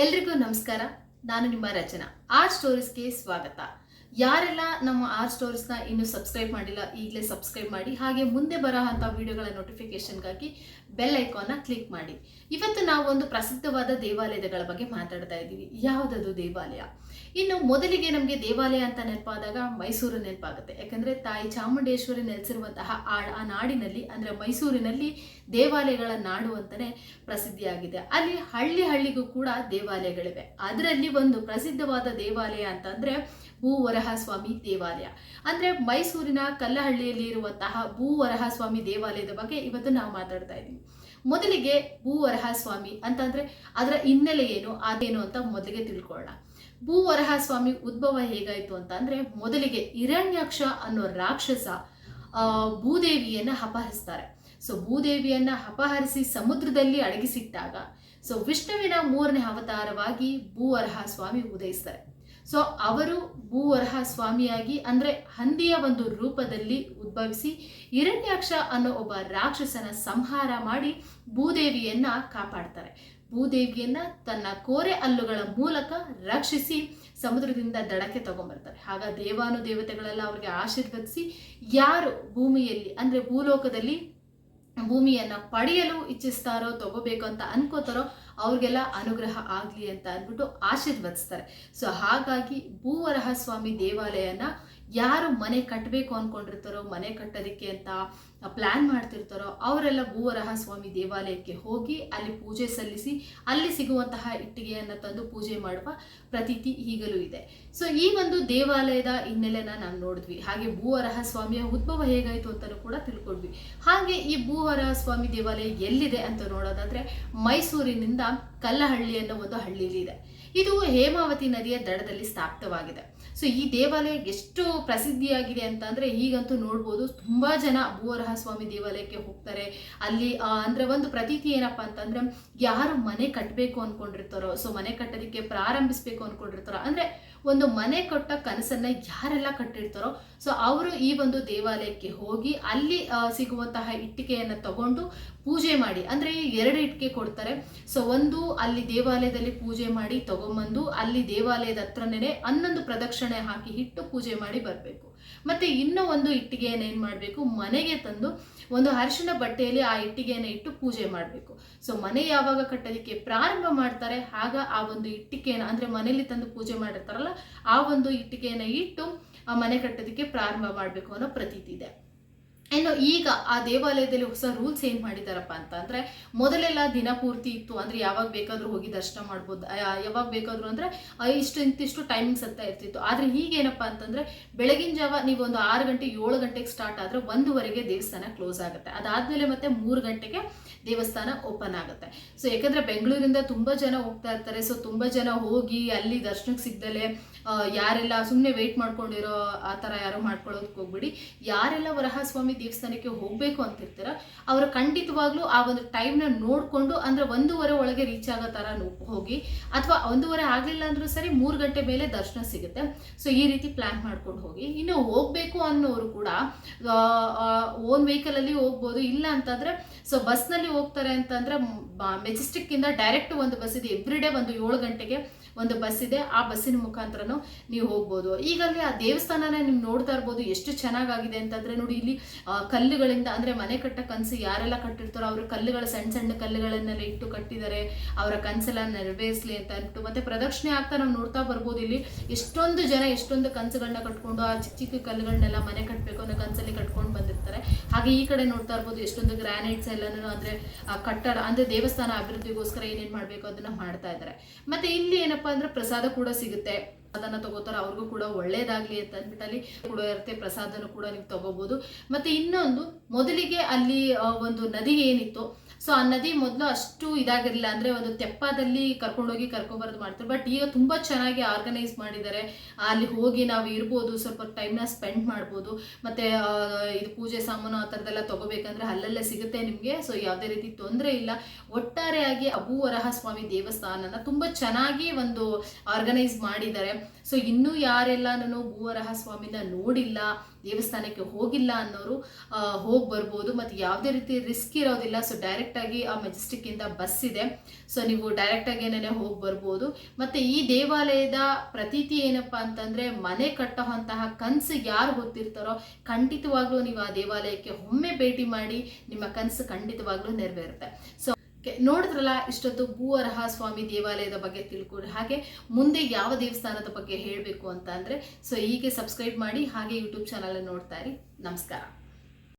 ಎಲ್ರಿಗೂ ನಮಸ್ಕಾರ. ನಾನು ನಿಮ್ಮ ರಚನಾ. ಆರ್ ಸ್ಟೋರೀಸ್ಗೆ ಸ್ವಾಗತ. ಯಾರೆಲ್ಲ ನಮ್ಮ ಆರ್ ಸ್ಟೋರೀಸ್ನ ಇನ್ನೂ ಸಬ್ಸ್ಕ್ರೈಬ್ ಮಾಡಿಲ್ಲ, ಈಗಲೇ ಸಬ್ಸ್ಕ್ರೈಬ್ ಮಾಡಿ. ಹಾಗೆ ಮುಂದೆ ಬರೋ ಅಂಥ ವಿಡಿಯೋಗಳ ನೋಟಿಫಿಕೇಶನ್ಗಾಗಿ ಬೆಲ್ ಐಕಾನ್ನ ಕ್ಲಿಕ್ ಮಾಡಿ. ಇವತ್ತು ನಾವು ಒಂದು ಪ್ರಸಿದ್ಧವಾದ ದೇವಾಲಯಗಳ ಬಗ್ಗೆ ಮಾತಾಡ್ತಾ ಇದ್ದೀವಿ. ಯಾವುದದು ದೇವಾಲಯ? ಇನ್ನು ಮೊದಲಿಗೆ ನಮಗೆ ದೇವಾಲಯ ಅಂತ ನೆನಪಾದಾಗ ಮೈಸೂರು ನೆನಪಾಗುತ್ತೆ. ಯಾಕಂದರೆ ತಾಯಿ ಚಾಮುಂಡೇಶ್ವರಿ ನೆಲೆಸಿರುವಂತಹ ಆ ನಾಡಿನಲ್ಲಿ, ಅಂದರೆ ಮೈಸೂರಿನಲ್ಲಿ ದೇವಾಲಯಗಳ ನಾಡು ಅಂತಲೇ ಪ್ರಸಿದ್ಧಿಯಾಗಿದೆ. ಅಲ್ಲಿ ಹಳ್ಳಿಗೂ ಕೂಡ ದೇವಾಲಯಗಳಿವೆ. ಅದರಲ್ಲಿ ಒಂದು ಪ್ರಸಿದ್ಧವಾದ ದೇವಾಲಯ ಅಂತಂದರೆ ಭೂವರಹಸ್ವಾಮಿ ದೇವಾಲಯ. ಅಂದರೆ ಮೈಸೂರಿನ ಕಲ್ಲಹಳ್ಳಿಯಲ್ಲಿ ಇರುವಂತಹ ಭೂವರಹಸ್ವಾಮಿ ದೇವಾಲಯದ ಬಗ್ಗೆ ಇವತ್ತು ನಾವು ಮಾತಾಡ್ತಾ ಇದ್ದೀವಿ. ಮೊದಲಿಗೆ ಭೂವರಹಸ್ವಾಮಿ ಅಂತಂದರೆ ಅದರ ಹಿನ್ನೆಲೆ ಏನು, ಅದೇನು ಅಂತ ಮೊದಲಿಗೆ ತಿಳ್ಕೊಳ್ಳೋಣ. ಭೂವರಹಸ್ವಾಮಿ ಉದ್ಭವ ಹೇಗಾಯಿತು ಅಂತ ಅಂದರೆ, ಮೊದಲಿಗೆ ಹಿರಣ್ಯಾಕ್ಷ ಅನ್ನೋ ರಾಕ್ಷಸ ಭೂದೇವಿಯನ್ನು ಅಪಹರಿಸ್ತಾರೆ. ಸೊ ಭೂದೇವಿಯನ್ನು ಅಪಹರಿಸಿ ಸಮುದ್ರದಲ್ಲಿ ಅಡಗಿಸಿಟ್ಟಾಗ ವಿಷ್ಣುವಿನ 3ನೇ ಅವತಾರವಾಗಿ ಭೂವರಹಸ್ವಾಮಿ ಉದಯಿಸ್ತಾರೆ. ಸೊ ಅವರು ಭೂವರಹಸ್ವಾಮಿಯಾಗಿ ಅಂದರೆ ಹಂದಿಯ ಒಂದು ರೂಪದಲ್ಲಿ ಉದ್ಭವಿಸಿ ಹಿರಣ್ಯಾಕ್ಷ ಅನ್ನೋ ಒಬ್ಬ ರಾಕ್ಷಸನ ಸಂಹಾರ ಮಾಡಿ ಭೂದೇವಿಯನ್ನ ಕಾಪಾಡ್ತಾರೆ. ಭೂದೇವಿಯನ್ನ ತನ್ನ ಕೋರೆ ಹಲ್ಲುಗಳ ಮೂಲಕ ರಕ್ಷಿಸಿ ಸಮುದ್ರದಿಂದ ದಡಕ್ಕೆ ತಗೊಂಡ್ಬರ್ತಾರೆ. ಆಗ ದೇವಾನುದೇವತೆಗಳೆಲ್ಲ ಅವ್ರಿಗೆ ಆಶೀರ್ವದಿಸಿ, ಯಾರು ಭೂಮಿಯಲ್ಲಿ ಅಂದರೆ ಭೂಲೋಕದಲ್ಲಿ ಭೂಮಿಯನ್ನು ಪಡೆಯಲು ಇಚ್ಛಿಸ್ತಾರೋ, ತಗೋಬೇಕು ಅಂತ ಅನ್ಕೋತಾರೋ ಅವ್ರಿಗೆಲ್ಲ ಅನುಗ್ರಹ ಆಗಲಿ ಅಂತ ಅಂದ್ಬಿಟ್ಟು ಆಶೀರ್ವದಿಸ್ತಾರೆ. ಸೊ ಹಾಗಾಗಿ ಭೂವರಹಸ್ವಾಮಿ ದೇವಾಲಯನ ಯಾರು ಮನೆ ಕಟ್ಟಬೇಕು ಅಂದ್ಕೊಂಡಿರ್ತಾರೋ, ಮನೆ ಕಟ್ಟೋದಕ್ಕೆ ಅಂತ ಪ್ಲ್ಯಾನ್ ಮಾಡ್ತಿರ್ತಾರೋ ಅವರೆಲ್ಲ ಭೂವರಹಸ್ವಾಮಿ ದೇವಾಲಯಕ್ಕೆ ಹೋಗಿ ಅಲ್ಲಿ ಪೂಜೆ ಸಲ್ಲಿಸಿ ಅಲ್ಲಿ ಸಿಗುವಂತಹ ಇಟ್ಟಿಗೆಯನ್ನು ತಂದು ಪೂಜೆ ಮಾಡುವ ಪ್ರತೀತಿ ಈಗಲೂ ಇದೆ. ಸೊ ಈ ಒಂದು ದೇವಾಲಯದ ಹಿನ್ನೆಲೆನ ನಾವು ನೋಡಿದ್ವಿ. ಹಾಗೆ ಭೂವರಹಸ್ವಾಮಿಯ ಉದ್ಭವ ಹೇಗಾಯಿತು ಅಂತಲೂ ಕೂಡ ತಿಳ್ಕೊಂಡ್ವಿ. ಹಾಗೆ ಈ ಭೂವರಹಸ್ವಾಮಿ ದೇವಾಲಯ ಎಲ್ಲಿದೆ ಅಂತ ನೋಡೋದಾದ್ರೆ, ಮೈಸೂರಿನಿಂದ ಕಲ್ಲಹಳ್ಳಿ ಅನ್ನೋ ಒಂದು ಹಳ್ಳಿಲಿ ಇದೆ. ಇದು ಹೇಮಾವತಿ ನದಿಯ ದಡದಲ್ಲಿ ಸ್ಥಾಪಿತವಾಗಿದೆ. ಸೊ ಈ ದೇವಾಲಯ ಎಷ್ಟು ಪ್ರಸಿದ್ಧಿಯಾಗಿದೆ ಅಂತ ಅಂದರೆ, ಈಗಂತೂ ನೋಡ್ಬೋದು ತುಂಬ ಜನ ಭೂವರಹಸ್ವಾಮಿ ದೇವಾಲಯಕ್ಕೆ ಹೋಗ್ತಾರೆ. ಅಲ್ಲಿ ಅಂದರೆ ಒಂದು ಪ್ರತೀತಿ ಏನಪ್ಪ ಅಂತಂದರೆ, ಯಾರು ಮನೆ ಕಟ್ಟಬೇಕು ಅಂದ್ಕೊಂಡಿರ್ತಾರೋ, ಸೊ ಮನೆ ಕಟ್ಟೋದಕ್ಕೆ ಪ್ರಾರಂಭಿಸಬೇಕು ಅಂದ್ಕೊಂಡಿರ್ತಾರೋ, ಅಂದರೆ ಒಂದು ಮನೆ ಕೊಟ್ಟ ಕನಸನ್ನು ಯಾರೆಲ್ಲ ಕಟ್ಟಿರ್ತಾರೋ ಸೊ ಅವರು ಈ ಒಂದು ದೇವಾಲಯಕ್ಕೆ ಹೋಗಿ ಅಲ್ಲಿ ಸಿಗುವಂತಹ ಇಟ್ಟಿಗೆಯನ್ನು ತಗೊಂಡು ಪೂಜೆ ಮಾಡಿ, ಅಂದರೆ 2 ಇಟ್ಟಿಗೆ ಕೊಡ್ತಾರೆ. ಸೊ ಒಂದು ಅಲ್ಲಿ ದೇವಾಲಯದಲ್ಲಿ ಪೂಜೆ ಮಾಡಿ ತಗೊಂಬಂದು ಅಲ್ಲಿ ದೇವಾಲಯದ ಹತ್ರನೇ 11 ಪ್ರದಕ್ಷಿಣೆ ಹಾಕಿ ಇಟ್ಟು ಪೂಜೆ ಮಾಡಿ ಬರಬೇಕು. ಮತ್ತೆ ಇನ್ನೂ ಒಂದು ಇಟ್ಟಿಗೆಯನ್ನು ಏನು ಮಾಡಬೇಕು, ಮನೆಗೆ ತಂದು ಒಂದು ಅರಿಶಿಣ ಬಟ್ಟೆಯಲ್ಲಿ ಆ ಇಟ್ಟಿಗೆಯನ್ನು ಇಟ್ಟು ಪೂಜೆ ಮಾಡಬೇಕು. ಸೊ ಮನೆ ಯಾವಾಗ ಕಟ್ಟೋದಕ್ಕೆ ಪ್ರಾರಂಭ ಮಾಡ್ತಾರೆ ಆಗ ಆ ಒಂದು ಇಟ್ಟಿಗೆಯನ್ನು, ಅಂದರೆ ಮನೆಯಲ್ಲಿ ತಂದು ಪೂಜೆ ಮಾಡಿರ್ತಾರಲ್ಲ ಆ ಒಂದು ಇಟ್ಟಿಗೆಯನ್ನು ಇಟ್ಟು ಆ ಮನೆ ಕಟ್ಟೋದಕ್ಕೆ ಪ್ರಾರಂಭ ಮಾಡಬೇಕು ಅನ್ನೋ ಪ್ರತೀತಿ ಇದೆ. ಇನ್ನು ಈಗ ಆ ದೇವಾಲಯದಲ್ಲಿ ಹೊಸ ರೂಲ್ಸ್ ಏನು ಮಾಡಿದಾರಪ್ಪ ಅಂತ ಅಂದರೆ, ಮೊದಲೆಲ್ಲ ದಿನ ಪೂರ್ತಿ ಇತ್ತು, ಅಂದರೆ ಯಾವಾಗ ಬೇಕಾದರೂ ಹೋಗಿ ದರ್ಶನ ಮಾಡ್ಬೋದು, ಯಾವಾಗ ಬೇಕಾದರೂ ಅಂದರೆ ಇಂತಿಷ್ಟು ಟೈಮಿಂಗ್ಸ್ ಅಂತ ಇರ್ತಿತ್ತು. ಆದರೆ ಈಗೇನಪ್ಪ ಅಂತಂದರೆ, ಬೆಳಗಿನ ಜಾವ ನೀವು ಒಂದು 6 ಗಂಟೆ 7 ಗಂಟೆಗೆ ಸ್ಟಾರ್ಟ್ ಆದರೆ 1:00ವರೆಗೆ ದೇವಸ್ಥಾನ ಕ್ಲೋಸ್ ಆಗುತ್ತೆ. ಅದಾದಮೇಲೆ ಮತ್ತೆ 3 ಗಂಟೆಗೆ ದೇವಸ್ಥಾನ ಓಪನ್ ಆಗುತ್ತೆ. ಸೊ ಯಾಕಂದರೆ ಬೆಂಗಳೂರಿಂದ ತುಂಬ ಜನ ಹೋಗ್ತಾ ಇರ್ತಾರೆ. ಸೊ ತುಂಬ ಜನ ಹೋಗಿ ಅಲ್ಲಿ ದರ್ಶನಕ್ಕೆ ಸಿಗ್ದಲೆ ಯಾರೆಲ್ಲ ಸುಮ್ಮನೆ ವೆಯ್ಟ್ ಮಾಡ್ಕೊಂಡಿರೋ ಆ ಥರ ಯಾರೋ ಮಾಡ್ಕೊಳ್ಳೋದಕ್ಕೆ ಹೋಗ್ಬಿಡಿ. ಯಾರೆಲ್ಲ ವರಹಸ್ವಾಮಿ ದೇವಸ್ಥಾನಕ್ಕೆ ಹೋಗಬೇಕು ಅಂತಿರ್ತೀರ ಅವರು ಖಂಡಿತವಾಗ್ಲೂ ಆ ಒಂದು ಟೈಮ್ನ ನೋಡಿಕೊಂಡು, ಅಂದರೆ 1:30 ಒಳಗೆ ರೀಚ್ ಆಗೋ ಥರ ಹೋಗಿ, ಅಥವಾ 1:30 ಆಗಲಿಲ್ಲ ಅಂದರೂ ಸರಿ 3 ಗಂಟೆ ಮೇಲೆ ದರ್ಶನ ಸಿಗುತ್ತೆ. ಸೊ ಈ ರೀತಿ ಪ್ಲ್ಯಾನ್ ಮಾಡ್ಕೊಂಡು ಹೋಗಿ. ಇನ್ನು ಹೋಗಬೇಕು ಅನ್ನೋರು ಕೂಡ ಓನ್ ವೆಹಿಕಲಲ್ಲಿ ಹೋಗ್ಬೋದು. ಇಲ್ಲ ಅಂತಂದರೆ ಸೊ ಬಸ್ನಲ್ಲಿ ಹೋಗ್ತಾರೆ ಅಂತಂದರೆ ಮೆಜೆಸ್ಟಿಕ್ಕಿಂದ ಡೈರೆಕ್ಟ್ ಒಂದು ಬಸ್ ಇದೆ. ಎವ್ರಿಡೇ ಒಂದು 7 ಗಂಟೆಗೆ ಒಂದು ಬಸ್ ಇದೆ. ಆ ಬಸ್ಸಿನ ಮುಖಾಂತರನೂ ನೀವು ಹೋಗ್ಬೋದು. ಈಗಲ್ಲಿ ಆ ದೇವಸ್ಥಾನನ ನೀವು ನೋಡ್ತಾ ಇರ್ಬೋದು ಎಷ್ಟು ಚೆನ್ನಾಗಾಗಿದೆ ಅಂತಂದರೆ, ನೋಡಿ ಇಲ್ಲಿ ಕಲ್ಲುಗಳಿಂದ, ಅಂದರೆ ಮನೆ ಕಟ್ಟ ಕನಸು ಯಾರೆಲ್ಲ ಕಟ್ಟಿರ್ತಾರೋ ಅವರು ಸಣ್ಣ ಸಣ್ಣ ಕಲ್ಲುಗಳನ್ನೆಲ್ಲ ಇಟ್ಟು ಕಟ್ಟಿದ್ದಾರೆ. ಅವರ ಕನಸೆಲ್ಲ ನೆರವೇರಿಸಲಿ ಅಂತ ಅಂದ್ಬಿಟ್ಟು. ಮತ್ತೆ ಪ್ರದಕ್ಷಿಣೆ ಆಗ್ತಾ ನಾವು ನೋಡ್ತಾ ಬರ್ಬೋದು. ಇಲ್ಲಿ ಎಷ್ಟೊಂದು ಜನ ಎಷ್ಟೊಂದು ಕನಸುಗಳನ್ನ ಕಟ್ಕೊಂಡು ಆ ಚಿಕ್ಕ ಚಿಕ್ಕ ಕಲ್ಲುಗಳನ್ನೆಲ್ಲ ಮನೆ ಕಟ್ಟಬೇಕು ಅನ್ನೋ ಕನಸಲ್ಲಿ ಕಟ್ಕೊಂಡು ಬಂದಿರ್ತಾರೆ. ಹಾಗೆ ಈ ಕಡೆ ನೋಡ್ತಾ ಇರ್ಬೋದು ಎಷ್ಟೊಂದು ಗ್ರಾನೈಟ್ಸ್ ಎಲ್ಲನೂ, ಅಂದರೆ ಕಟ್ಟಡ, ಅಂದರೆ ದೇವಸ್ಥಾನ ಅಭಿವೃದ್ಧಿಗೋಸ್ಕರ ಏನೇನು ಮಾಡಬೇಕು ಅದನ್ನು ಮಾಡ್ತಾ ಇದ್ದಾರೆ. ಮತ್ತು ಇಲ್ಲಿ ಏನಪ್ಪ ಅಂದರೆ ಪ್ರಸಾದ ಕೂಡ ಸಿಗುತ್ತೆ. ಅದನ್ನು ತಗೋತಾರೆ, ಅವ್ರಿಗೂ ಕೂಡ ಒಳ್ಳೇದಾಗ್ಲಿ ಅಂತ ಅಂದ್ಬಿಟ್ಟು ಅಲ್ಲಿ ಕೂಡ ಇರುತ್ತೆ. ಪ್ರಸಾದನೂ ಕೂಡ ನೀವು ತಗೋಬಹುದು. ಮತ್ತೆ ಇನ್ನೊಂದು, ಮೊದಲಿಗೆ ಅಲ್ಲಿ ಒಂದು ನದಿ ಏನಿತ್ತು, ಸೊ ಆ ನದಿ ಮೊದಲು ಅಷ್ಟು ಇದಾಗಿರಲಿಲ್ಲ, ಅಂದರೆ ಒಂದು ತೆಪ್ಪದಲ್ಲಿ ಕರ್ಕೊಂಡೋಗಿ ಕರ್ಕೊಂಬರೋದು ಮಾಡ್ತಾರೆ. ಬಟ್ ಈಗ ತುಂಬ ಚೆನ್ನಾಗಿ ಆರ್ಗನೈಸ್ ಮಾಡಿದ್ದಾರೆ. ಅಲ್ಲಿ ಹೋಗಿ ನಾವು ಇರ್ಬೋದು, ಸ್ವಲ್ಪ ಟೈಮ್ನ ಸ್ಪೆಂಡ್ ಮಾಡ್ಬೋದು. ಮತ್ತು ಇದು ಪೂಜೆ ಸಾಮಾನು ಆ ಥರದ್ದೆಲ್ಲ ತೊಗೋಬೇಕಂದ್ರೆ ಅಲ್ಲಲ್ಲೇ ಸಿಗುತ್ತೆ ನಿಮಗೆ. ಸೊ ಯಾವುದೇ ರೀತಿ ತೊಂದರೆ ಇಲ್ಲ. ಒಟ್ಟಾರೆಯಾಗಿ ಭೂವರಹಸ್ವಾಮಿ ದೇವಸ್ಥಾನನ ತುಂಬ ಚೆನ್ನಾಗಿ ಒಂದು ಆರ್ಗನೈಸ್ ಮಾಡಿದ್ದಾರೆ. ಸೊ ಇನ್ನೂ ಯಾರೆಲ್ಲ ನಾನು ಭೂವರಹಸ್ವಾಮಿನ ನೋಡಿಲ್ಲ, ದೇವಸ್ಥಾನಕ್ಕೆ ಹೋಗಿಲ್ಲ ಅನ್ನೋರು ಹೋಗಿ ಬರ್ಬೋದು. ಮತ್ತು ಯಾವುದೇ ರೀತಿ ರಿಸ್ಕ್ ಇರೋದಿಲ್ಲ. ಸೊ ಡೈರೆಕ್ಟಾಗಿ ಆ ಮೆಜೆಸ್ಟಿಕ್ಕಿಂದ ಬಸ್ ಇದೆ. ಸೊ ನೀವು ಡೈರೆಕ್ಟಾಗೇನೇ ಹೋಗಿ ಬರ್ಬೋದು. ಮತ್ತು ಈ ದೇವಾಲಯದ ಪ್ರತೀತಿ ಏನಪ್ಪ ಅಂತಂದರೆ, ಮನೆ ಕಟ್ಟೋಂತಹ ಕನಸು ಯಾರು ಗೊತ್ತಿರ್ತಾರೋ ಖಂಡಿತವಾಗ್ಲೂ ನೀವು ಆ ದೇವಾಲಯಕ್ಕೆ ಒಮ್ಮೆ ಭೇಟಿ ಮಾಡಿ, ನಿಮ್ಮ ಕನಸು ಖಂಡಿತವಾಗ್ಲೂ ನೆರವೇರುತ್ತೆ. ಸೊ ನೋಡಿದ್ರಲ್ಲ, ಇಷ್ಟೊತ್ತು ಭೂವರಹ ಸ್ವಾಮಿ ದೇವಾಲಯದ ಬಗ್ಗೆ ತಿಳ್ಕೊಳ್ಳಿ. ಹಾಗೆ ಮುಂದೆ ಯಾವ ದೇವಸ್ಥಾನದ ಬಗ್ಗೆ ಹೇಳಬೇಕು ಅಂತ ಅಂದರೆ, ಸೊ ಹೀಗೆ ಸಬ್ಸ್ಕ್ರೈಬ್ ಮಾಡಿ, ಹಾಗೆ ಯೂಟ್ಯೂಬ್ ಚಾನಲ್ ನೋಡ್ತಾ ಇರಿ. ನಮಸ್ಕಾರ.